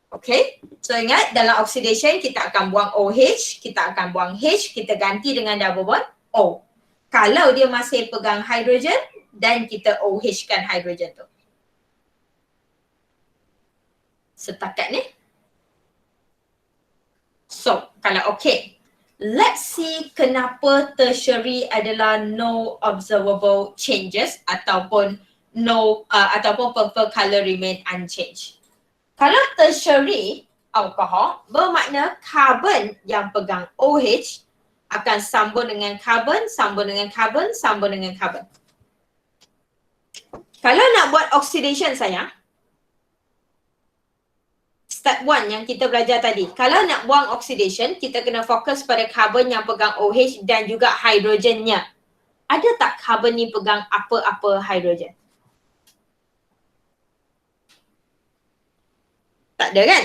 Okay? So ingat, dalam oxidation kita akan buang OH, kita akan buang H, kita ganti dengan double bond O. Kalau dia masih pegang hidrogen, dan kita OH kan hidrogen tu. Setakat ni. So, kalau okay. Let's see kenapa tertiary adalah no observable changes ataupun ataupun purple color remain unchanged. Kalau tertiary alcohol bermakna carbon yang pegang OH akan sambung dengan carbon, sambung dengan carbon, sambung dengan carbon. Kalau nak buat oxidation sayang, step 1 yang kita belajar tadi. Kalau nak buang oxidation, kita kena fokus pada carbon yang pegang OH dan juga hidrogennya. Ada tak carbon ni pegang apa-apa hidrogen? Tak ada kan?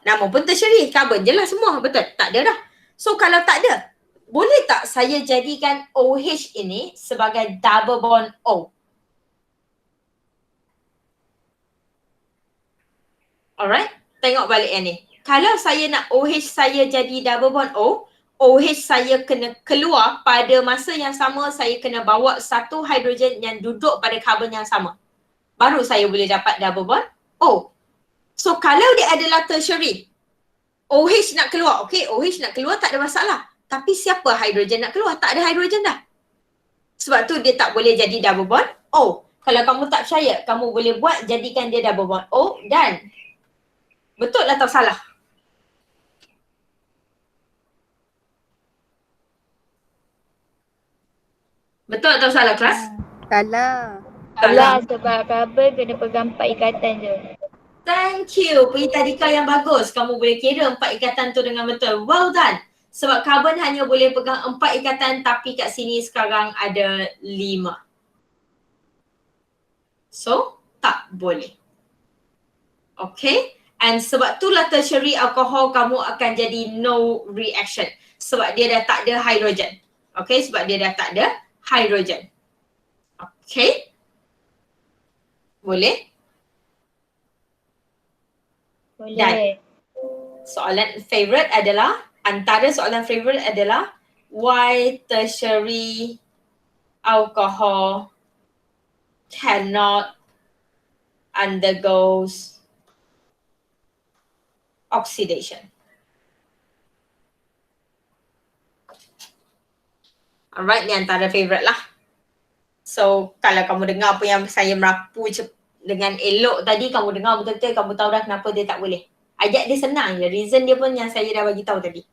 Nama pun tertiary, carbon je lah semua, betul? Tak ada dah. So kalau tak ada, boleh tak saya jadikan OH ini sebagai double bond O? Alright, tengok balik yang ni. Kalau saya nak OH saya jadi double bond O, OH saya kena keluar pada masa yang sama, saya kena bawa satu hidrogen yang duduk pada carbon yang sama. Baru saya boleh dapat double bond O. So kalau dia adalah tertiary, OH nak keluar, okay, OH nak keluar tak ada masalah. Tapi siapa hidrogen nak keluar? Tak ada hidrogen dah. Sebab tu dia tak boleh jadi double bond O. Kalau kamu tak percaya, kamu boleh buat jadikan dia double bond O dan betul atau salah? Betul atau salah kelas? Salah. Salah sebab rubber kena pegang 4 ikatan je. Thank you. Tadika yang bagus. Kamu boleh kira 4 ikatan tu dengan betul. Well done. Sebab karbon hanya boleh pegang 4 ikatan tapi kat sini sekarang ada 5. So, tak boleh. Okay. And sebab itulah tertiary alcohol kamu akan jadi no reaction. Sebab dia dah tak ada hydrogen. Okay, sebab dia dah tak ada hydrogen. Okay. Boleh? Boleh. Soalan favorite adalah, antara soalan favorite adalah why tertiary alcohol cannot undergoes oxidation. Alright, ni antara favorite lah. So, kalau kamu dengar apa yang saya merapu dengan elok tadi, kamu dengar betul-betul, kamu tahu dah kenapa dia tak boleh. Ayat dia senang je, reason dia pun yang saya dah bagi tahu tadi.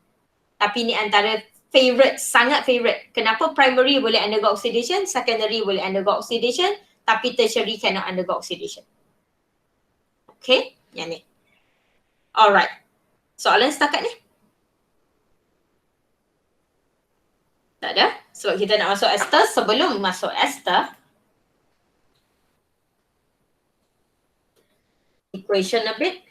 Tapi ni antara favorite, sangat favorite. Kenapa primary boleh undergo oxidation, secondary boleh undergo oxidation, tapi tertiary cannot undergo oxidation. Okay, yang ni. Alright. Soalan setakat ni? Tak ada? Sebab kita nak masuk ester. Sebelum masuk ester, equation a bit.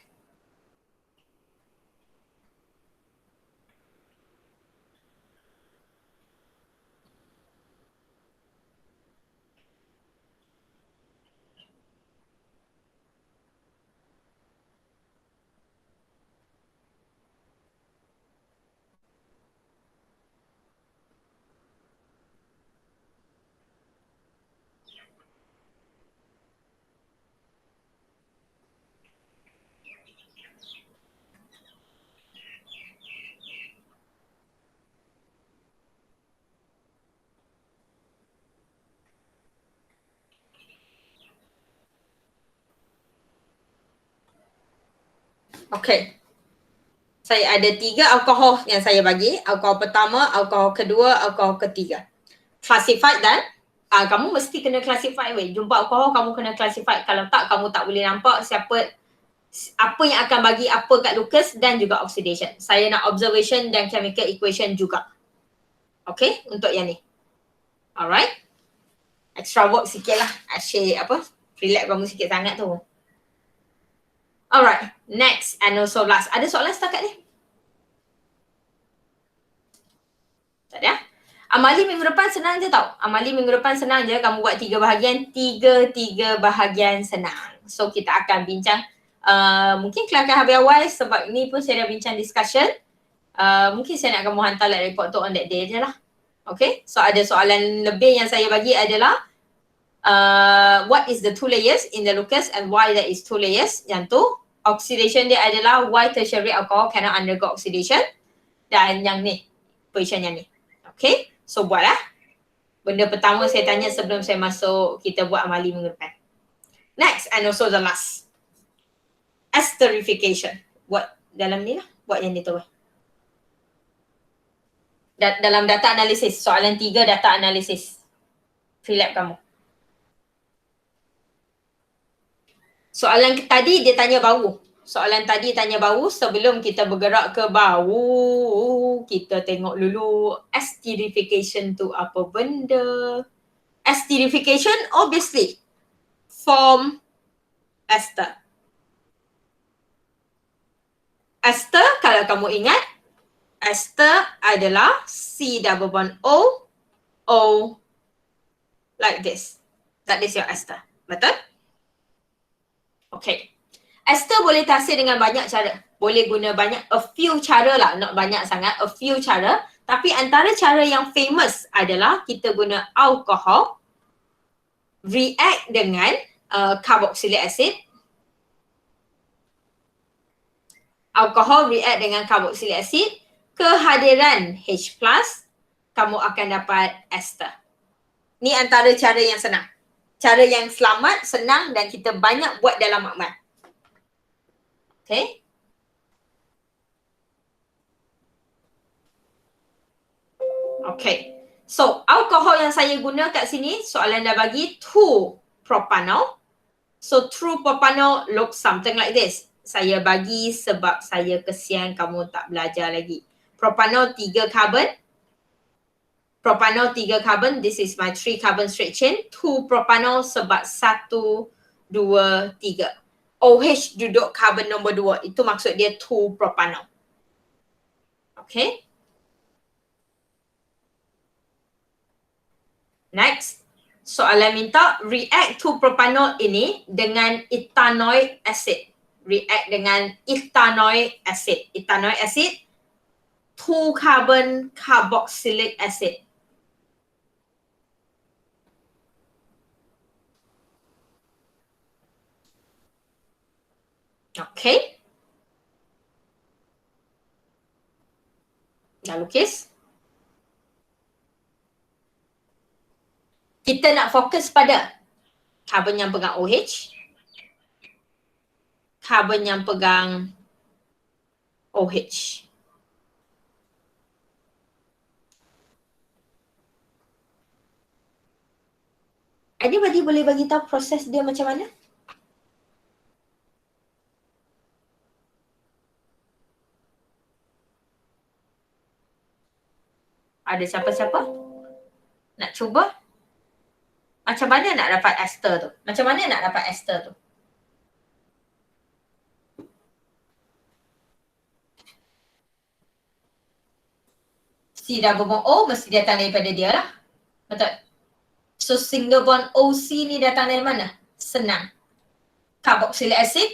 Okay. Saya ada 3 alkohol yang saya bagi. Alkohol pertama, alkohol kedua, alkohol ketiga. Classified dan kamu mesti kena classify weh. Jumpa alkohol kamu kena classify. Kalau tak, kamu tak boleh nampak apa yang akan bagi apa kat Lucas dan juga oxidation. Saya nak observation dan chemical equation juga. Okay, untuk yang ni. Alright. Extra work sikit lah. Asyik relax kamu sikit sangat tu. Alright, next and also last. Ada soalan setakat ni? Tak ada? Amali minggu depan senang je tau. Amali minggu depan senang je. Kamu buat 3 bahagian, 3 bahagian senang. So kita akan bincang. Mungkin kelakar habis awal sebab ni pun saya dah bincang discussion. Mungkin saya nak kamu hantar like report tu on that day je lah. Okay, so ada soalan lebih yang saya bagi adalah what is the 2 layers in the Lucas and why there is 2 layers. Yang tu, oxidation dia adalah why tertiary alcohol cannot undergo oxidation. Dan yang ni, position yang ni. Okay, so buatlah. Benda pertama saya tanya sebelum saya masuk kita buat amali minggu depan. Next and also the last. Esterification. Buat dalam ni lah. Buat yang ni tu. Dalam data analisis. Soalan 3 data analisis. Fill up kamu. Soalan tadi dia tanya bau. Soalan tadi tanya bau. Sebelum kita bergerak ke bau, kita tengok dulu esterification tu apa benda. Esterification obviously form ester. Ester kalau kamu ingat, ester adalah C double bond O, O like this. That is your ester. Betul? Okay. Ester boleh tahsil dengan banyak cara. Boleh guna a few cara lah. Not banyak sangat, a few cara. Tapi antara cara yang famous adalah kita guna alkohol react dengan carboxylic acid. Alkohol react dengan carboxylic acid. Kehadiran H+, kamu akan dapat ester. Ni antara cara yang senang. Cara yang selamat, senang dan kita banyak buat dalam makmal. Okay. Okay. So, alkohol yang saya guna kat sini, soalan dah bagi 2 propanol. So, 2 propanol looks something like this. Saya bagi sebab saya kesian kamu tak belajar lagi. Propanol 3 carbon. Propanol 3 carbon, this is my 3 carbon straight chain. 2 propanol sebab 1, 2, 3. OH duduk carbon nombor 2. Itu maksud dia 2 propanol. Okay. Next. Soalan minta react 2 propanol ini dengan ethanoic acid. React dengan ethanoic acid. Ethanoic acid 2 carbon carboxylic acid. Okay. Dah lukis. Kita nak fokus pada karbon yang pegang OH, karbon yang pegang OH. Anybody boleh bagi tahu proses dia macam mana? Ada siapa-siapa? Nak cuba? Macam mana nak dapat ester tu? Macam mana nak dapat ester tu? C double bond O mesti datang daripada dia lah. Betul? So single bond OC ni datang dari mana? Senang. Carboxylic acid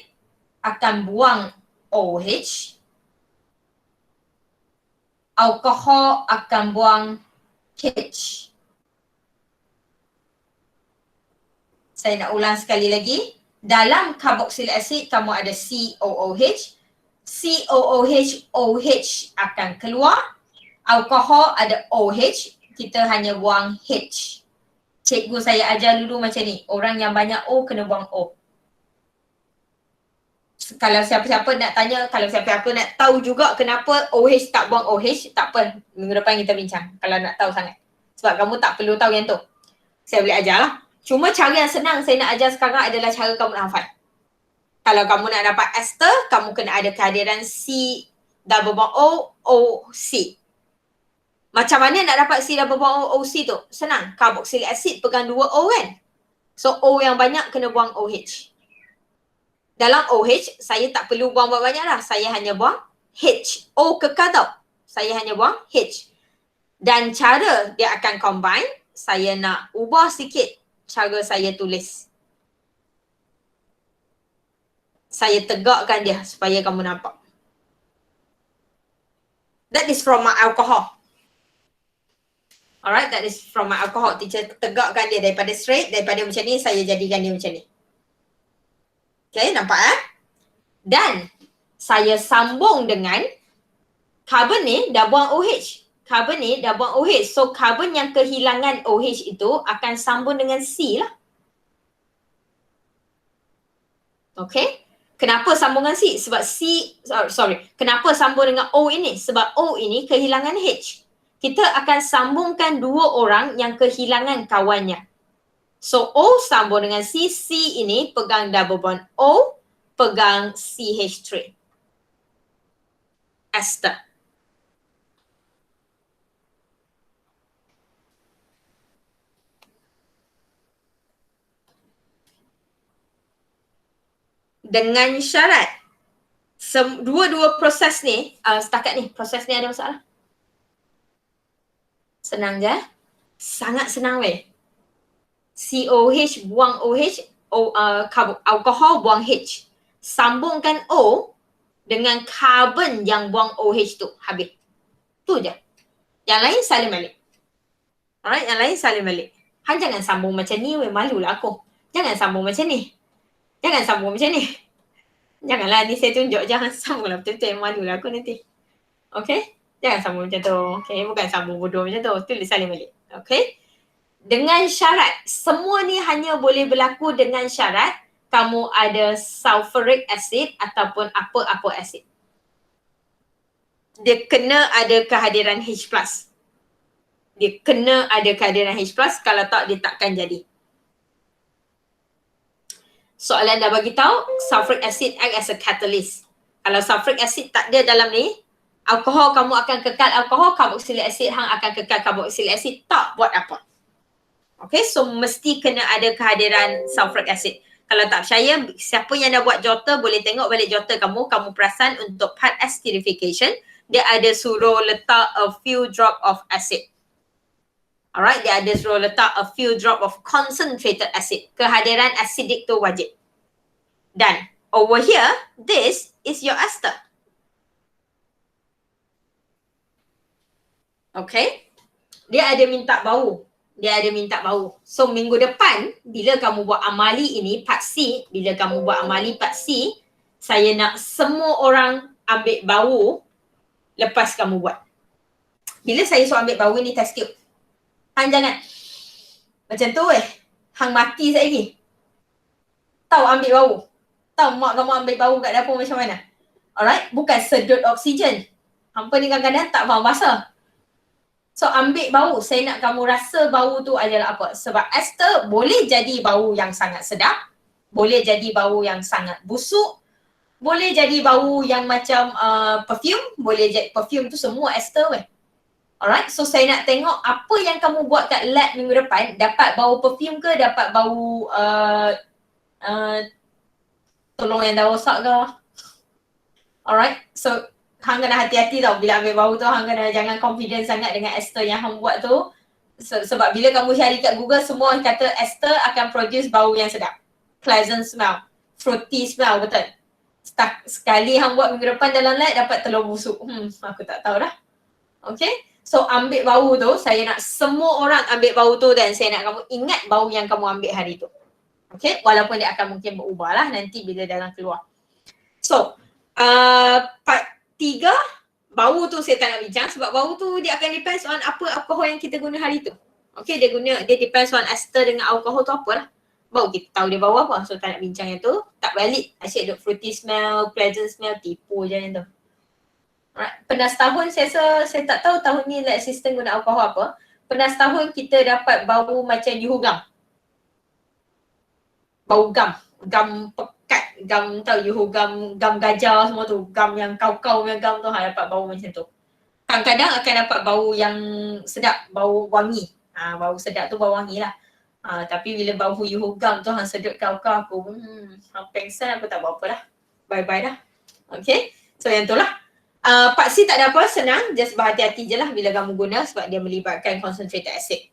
akan buang OH. Alkohol akan buang H. Saya nak ulang sekali lagi. Dalam carboxylic acid kamu ada COOH. COOH, OH akan keluar. Alkohol ada OH. Kita hanya buang H. Cikgu saya ajar dulu macam ni. Orang yang banyak O kena buang O. Kalau siapa-siapa nak tanya, kalau siapa-siapa nak tahu juga kenapa OH tak buang OH, tak apa. Minggu depan kita bincang kalau nak tahu sangat. Sebab kamu tak perlu tahu yang tu. Saya boleh ajar lah. Cuma cara yang senang saya nak ajar sekarang adalah cara kamu nak hafal. Kalau kamu nak dapat ester, kamu kena ada kehadiran C double bond O, O, C. Macam mana nak dapat C double bond O, O, C tu? Senang. Carboxylic acid pegang 2 O kan? So O yang banyak kena buang OH. Dalam OH, saya tak perlu buang banyak lah. Saya hanya buang H. O kekal tau. Saya hanya buang H. Dan cara dia akan combine, saya nak ubah sikit cara saya tulis. Saya tegakkan dia supaya kamu nampak. That is from my alcohol. Alright, that is from my alcohol. Teacher tegakkan dia daripada straight, daripada macam ni, saya jadikan dia macam ni. Okay, nampak Dan saya sambung dengan karbon ni dah buang OH. Karbon ni dah buang OH. So karbon yang kehilangan OH itu akan sambung dengan C lah. Okay. Kenapa sambung dengan C? Sebab kenapa sambung dengan O ini? Sebab O ini kehilangan H. Kita akan sambungkan 2 orang yang kehilangan kawannya. So O sambung dengan C, C ini pegang double bond O, pegang CH3. Ester. Dengan syarat, dua-dua proses ni, setakat ni, proses ni ada masalah? Senang je. Sangat senang weh. COH buang OH, alkohol buang H. Sambungkan O dengan karbon yang buang OH tu. Habis. Tu je. Yang lain salin balik. Alright, yang lain salin balik. Han jangan sambung macam ni weh, malulah aku. Jangan sambung macam ni. Jangan sambung macam ni. Janganlah ni saya tunjuk, jangan sambunglah betul-betul, malulah aku nanti. Okay? Jangan sambung macam tu. Okay, bukan sambung bodoh macam tu. Tulis salin balik. Okay? Dengan syarat, semua ni hanya boleh berlaku dengan syarat kamu ada sulfuric acid ataupun apa-apa acid. Dia kena ada kehadiran H+. Dia kena ada kehadiran H+, kalau tak dia takkan jadi. Soalan dah bagi tahu, sulfuric acid act as a catalyst. Kalau sulfuric acid tak ada dalam ni, alkohol kamu akan kekal alkohol, carboxylic acid hang akan kekal carboxylic acid, tak buat apa. Okay, so mesti kena ada kehadiran sulfuric acid. Kalau tak percaya, siapa yang dah buat jota boleh tengok balik jota kamu perasan untuk part esterification, dia ada suruh letak a few drop of acid. Alright, dia ada suruh letak a few drop of concentrated acid. Kehadiran acidic tu wajib. Dan over here, this is your ester. Okay, dia ada minta bau. Dia ada minta bau. So minggu depan, bila kamu buat amali ini, part C, bila kamu buat amali part C, saya nak semua orang ambil bau lepas kamu buat. Bila saya suruh ambil bau ni test tube, hang jangan macam tu hang mati sekali lagi. Tahu ambil bau. Tahu mak kamu ambil bau kat dapur macam mana? Alright, bukan sedut oksigen. Hampa ni kadang-kadang tak faham bahasa. So ambil bau, saya nak kamu rasa bau tu adalah apa? Sebab ester boleh jadi bau yang sangat sedap, boleh jadi bau yang sangat busuk, boleh jadi bau yang macam perfume, boleh jadi perfume tu semua ester weh. Alright, so saya nak tengok apa yang kamu buat kat lab minggu depan, dapat bau perfume ke, dapat bau tolong yang dah rosak ke. Alright, so hang kena hati-hati tau bila ambil bau tu, hang kena jangan confident sangat dengan ester yang hang buat tu. Sebab bila kamu cari kat Google, semua kata ester akan produce bau yang sedap. Pleasant smell, fruity smell, betul. Sekali hang buat minggu depan dalam lab dapat telur busuk. Aku tak tahu dah. Okay, so ambil bau tu, saya nak semua orang ambil bau tu dan saya nak kamu ingat bau yang kamu ambil hari tu. Okay, walaupun dia akan mungkin berubah lah nanti bila dalam keluar. So, part 3, bau tu saya tak nak bincang sebab bau tu dia akan depends on apa alkohol yang kita guna hari tu. Okay, dia depends on ester dengan alkohol tu apalah. Bau kita tahu dia bau apa, so tak nak bincang yang tu. Tak valid, asyik duk fruity smell, pleasant smell, tipu je yang tu. Alright, pernah setahun saya tak tahu tahun ni lab assistant guna alkohol apa. Pernah setahun kita dapat bau macam yuhu gam. Bau gam pekat, gam tahu yuhu gam gajah semua tu, gam yang kau-kau punya gam tu dapat bau macam tu. Kadang-kadang akan dapat bau yang sedap, bau wangi. Bau sedap tu bau wangi lah. Tapi bila bau yuhu gam tu hang sedut kau-kau aku, hang pengsan aku tak buat apa dah. Bye-bye dah. Okay, so yang tu lah. Part C tak ada apa, senang, just berhati-hati je lah bila kamu guna sebab dia melibatkan concentrated acid.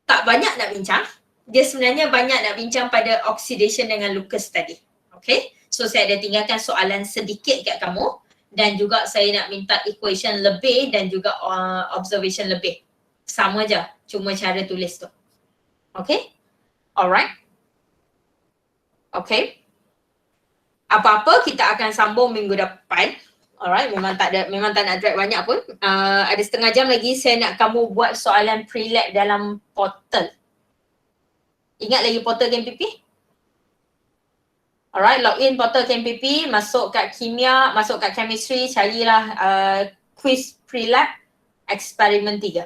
Tak banyak nak bincang. Dia sebenarnya banyak nak bincang pada oxidation dengan Lucas tadi. Okay, so saya ada tinggalkan soalan sedikit kat kamu dan juga saya nak minta equation lebih dan juga observation lebih. Sama je, cuma cara tulis tu. Okay, alright. Okay, apa-apa kita akan sambung minggu depan. Alright, memang tak nak drag banyak pun. Ada setengah jam lagi saya nak kamu buat soalan pre-lab dalam portal. Ingat lagi portal KMPP? Alright, login portal KMPP, masuk kat kimia, masuk kat chemistry, carilah quiz pre-lab eksperimen 3.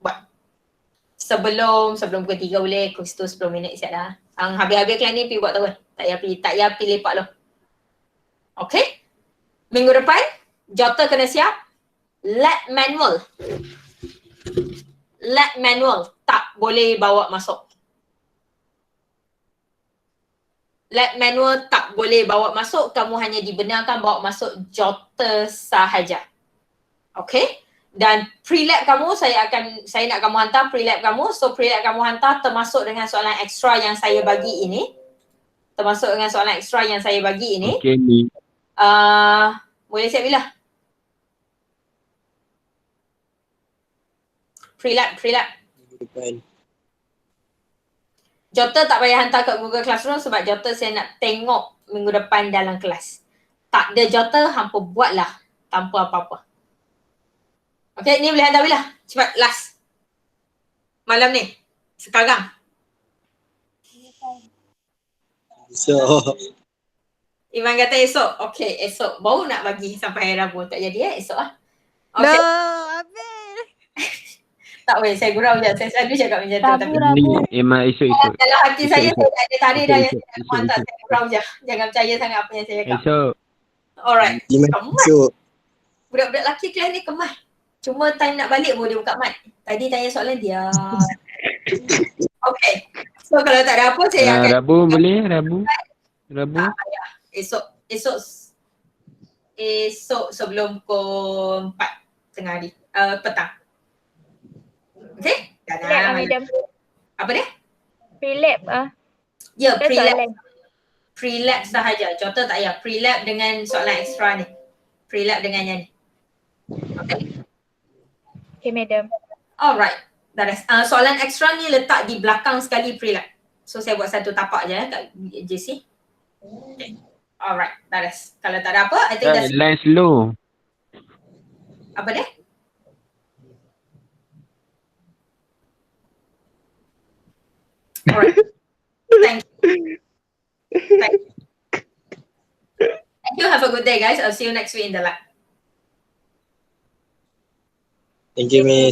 Buat. Sebelum pukul 3 boleh, quiz tu 10 minit siap dah. Habis-habis kelas ni pergi buat tu. Tak payah pilih lepak lu. Okay? Minggu depan, jota kena siap. Lab manual. Lab manual tak boleh bawa masuk. Lab manual tak boleh bawa masuk, kamu hanya dibenarkan bawa masuk jota sahaja. Okay? Dan pre-lab kamu, saya nak kamu hantar pre-lab kamu. So pre-lab kamu hantar termasuk dengan soalan ekstra yang saya bagi ini. Okay ni. Boleh siap bila? Pre-lab. Depan. Jota tak payah hantar kat Google Classroom sebab jota saya nak tengok minggu depan dalam kelas. Tak ada jota, hampa buatlah tanpa apa-apa. Okay, ni boleh hantar bila? Cepat, last. Malam ni. Sekarang. So, Iman kata esok. Okay, esok. Baru nak bagi sampai hari Rabu. Tak jadi esok lah. Okay. No, habis. Tak boleh, saya gurau je. Saya selalu cakap macam tu. Tapi Ni Emma esok. dalam hati saya, Esok. saya tak ada tarik dah yang Esok, saya nak esok, hantar. esok. Saya gurau je. Jangan percaya sangat apa yang saya cakap. Esok. Alright. Gimana Kemas. esok? Budak-budak lelaki kelas ni kemas. Cuma time nak balik pun dia buka mic. Tadi tanya soalan dia. Okay. So kalau tak ada apa, saya akan Rabu boleh? Rabu? Rabu? esok sebelum pukul 4 tengah hari. Petang. Okay? Pre-lab madam. Apa dia? Pre-lab Ya, Ada pre-lab. soalan. Pre-lab sahaja. Contoh tak payah. Pre-lab dengan soalan ekstra ni. Pre-lab dengan yang ni. Okay. Okay madam. Alright. Soalan ekstra ni letak di belakang sekali pre-lab. So saya buat satu tapak je kat JC. Okay. Alright. Kalau tak ada apa, I think that's Line slow. apa dia? Alright. Thank you. Thank you. Have a good day, guys. I'll see you next week in the lab. Thank you, Miss.